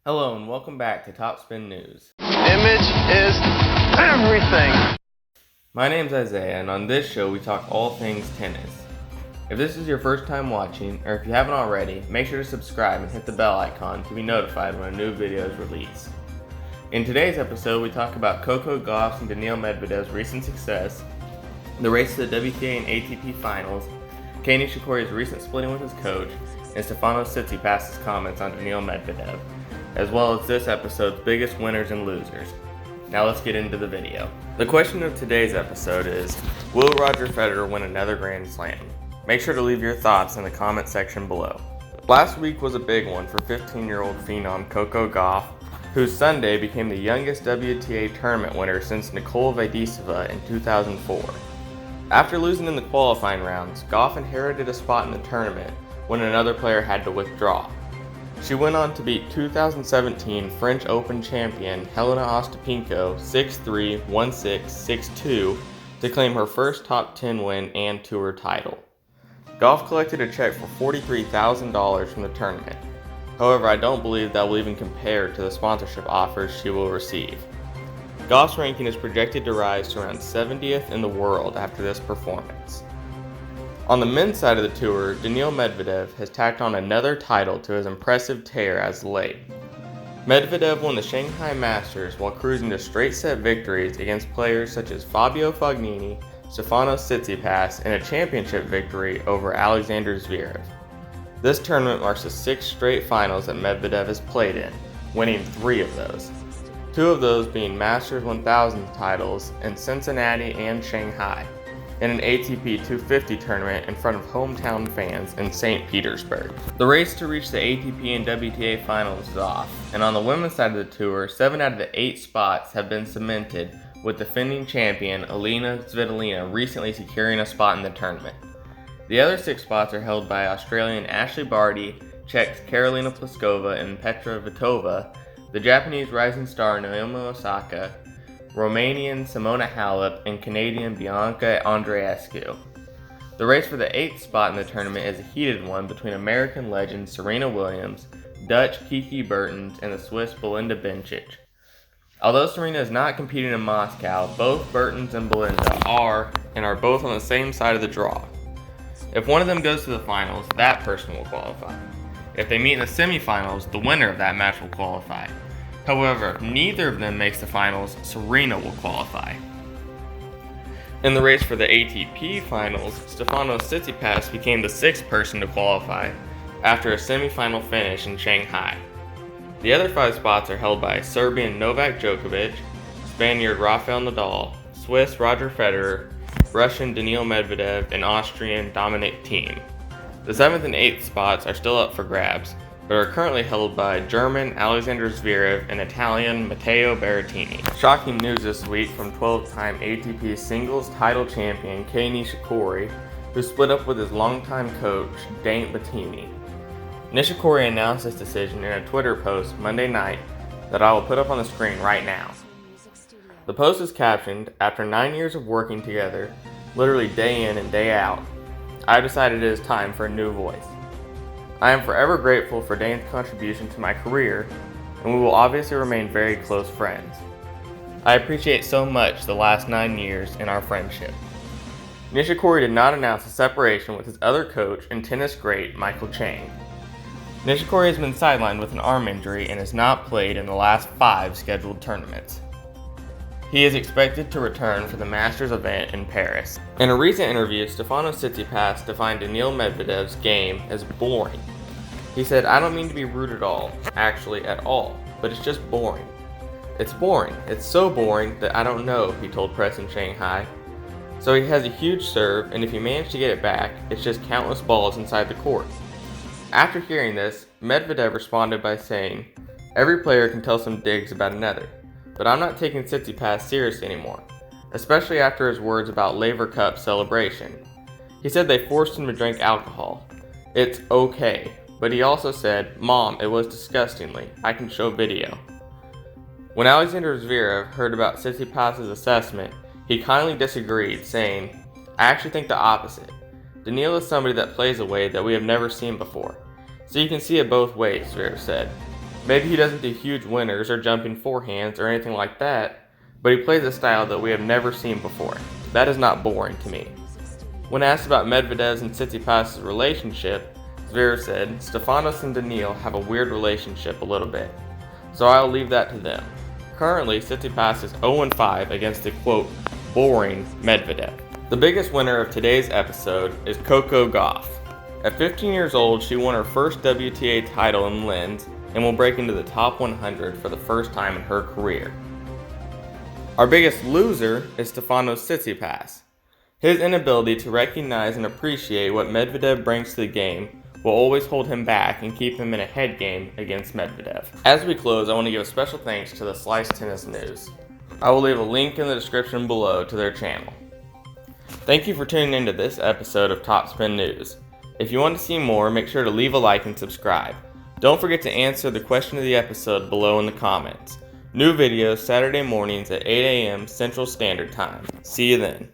Hello and welcome back to TopSpin News. Image is everything. My name's Isaiah, and on this show we talk all things tennis. If this is your first time watching, or if you haven't already, make sure to subscribe and hit the bell icon to be notified when a new video is released. In today's episode, we talk about Coco Gauff's and Daniil Medvedev's recent success, the race to the WTA and ATP finals, Kei Nishikori's recent splitting with his coach, and Stefanos Tsitsipas' comments on Daniil Medvedev, as well as this episode's biggest winners and losers. Now let's get into the video. The question of today's episode is, will Roger Federer win another Grand Slam? Make sure to leave your thoughts in the comment section below. Last week was a big one for 15-year-old phenom Coco Gauff, whose Sunday became the youngest WTA tournament winner since Nicole Vaidisova in 2004. After losing in the qualifying rounds, Gauff inherited a spot in the tournament when another player had to withdraw. She went on to beat 2017 French Open champion Helena Ostapenko 6-3, 1-6, 6-2 to claim her first top 10 win and tour title. Gauff collected a check for $43,000 from the tournament. However, I don't believe that will even compare to the sponsorship offers she will receive. Gauff's ranking is projected to rise to around 70th in the world after this performance. On the men's side of the tour, Daniil Medvedev has tacked on another title to his impressive tear as of late. Medvedev won the Shanghai Masters while cruising to straight-set victories against players such as Fabio Fognini, Stefanos Tsitsipas, and a championship victory over Alexander Zverev. This tournament marks the 6 straight finals that Medvedev has played in, winning 3 of those. 2 of those being Masters 1000 titles in Cincinnati and Shanghai, and an ATP 250 tournament in front of hometown fans in St. Petersburg. The race to reach the ATP and WTA finals is off, and on the women's side of the tour, 7 out of the 8 spots have been cemented, with defending champion Alina Svitolina recently securing a spot in the tournament. The other 6 spots are held by Australian Ashley Barty, Czechs Karolina Pliskova and Petra Kvitova, the Japanese rising star Naomi Osaka, Romanian Simona Halep, and Canadian Bianca Andreescu. The race for the 8th spot in the tournament is a heated one between American legend Serena Williams, Dutch Kiki Bertens, and the Swiss Belinda Bencic. Although Serena is not competing in Moscow, both Bertens and Belinda are both on the same side of the draw. If one of them goes to the finals, that person will qualify. If they meet in the semifinals, the winner of that match will qualify. However, if neither of them makes the finals, Serena will qualify. In the race for the ATP finals, Stefanos Tsitsipas became the 6th person to qualify after a semifinal finish in Shanghai. The other 5 spots are held by Serbian Novak Djokovic, Spaniard Rafael Nadal, Swiss Roger Federer, Russian Daniil Medvedev, and Austrian Dominic Thiem. The 7th and 8th spots are still up for grabs, but are currently held by German Alexander Zverev and Italian Matteo Berrettini. Shocking news this week from 12-time ATP singles title champion Kei Nishikori, who split up with his longtime coach Dante Bettini. Nishikori announced this decision in a Twitter post Monday night that I will put up on the screen right now. The post is captioned, "After 9 years of working together, literally day in and day out, I decided it is time for a new voice. I am forever grateful for Dante's contribution to my career, and we will obviously remain very close friends. I appreciate so much the last 9 years in our friendship." Nishikori did not announce a separation with his other coach and tennis great Michael Chang. Nishikori has been sidelined with an arm injury and has not played in the last 5 scheduled tournaments. He is expected to return for the Masters event in Paris. In a recent interview, Stefanos Tsitsipas defined Daniil Medvedev's game as boring. He said, "I don't mean to be rude at all, actually at all, but it's just boring. It's boring. It's so boring that I don't know," he told press in Shanghai. So he has a huge serve, and if you manage to get it back, it's just countless balls inside the court. After hearing this, Medvedev responded by saying, "Every player can tell some digs about another, but I'm not taking Tsitsipas seriously anymore, especially after his words about Laver Cup celebration. He said they forced him to drink alcohol. It's okay, but he also said, 'Mom, it was disgustingly. I can show video.'" When Alexander Zverev heard about Tsitsipas' assessment, he kindly disagreed, saying, "I actually think the opposite. Daniil is somebody that plays a way that we have never seen before. So you can see it both ways," Zverev said. Maybe he doesn't do huge winners or jumping forehands or anything like that, but he plays a style that we have never seen before. That is not boring to me. When asked about Medvedev's and Tsitsipas' relationship, Zverev said, Stefanos and Daniil have a weird relationship a little bit, so I'll leave that to them. Currently, Tsitsipas is 0-5 against the quote, boring Medvedev. The biggest winner of today's episode is Coco Gauff. At 15 years old, she won her first WTA title in Linz and will break into the top 100 for the first time in her career. Our biggest loser is Stefanos Tsitsipas. His inability to recognize and appreciate what Medvedev brings to the game will always hold him back and keep him in a head game against Medvedev. As we close, I want to give a special thanks to the Slice Tennis News. I will leave a link in the description below to their channel. Thank you for tuning into this episode of TopSpin News. If you want to see more, make sure to leave a like and subscribe. Don't forget to answer the question of the episode below in the comments. New videos Saturday mornings at 8 a.m. Central Standard Time. See you then.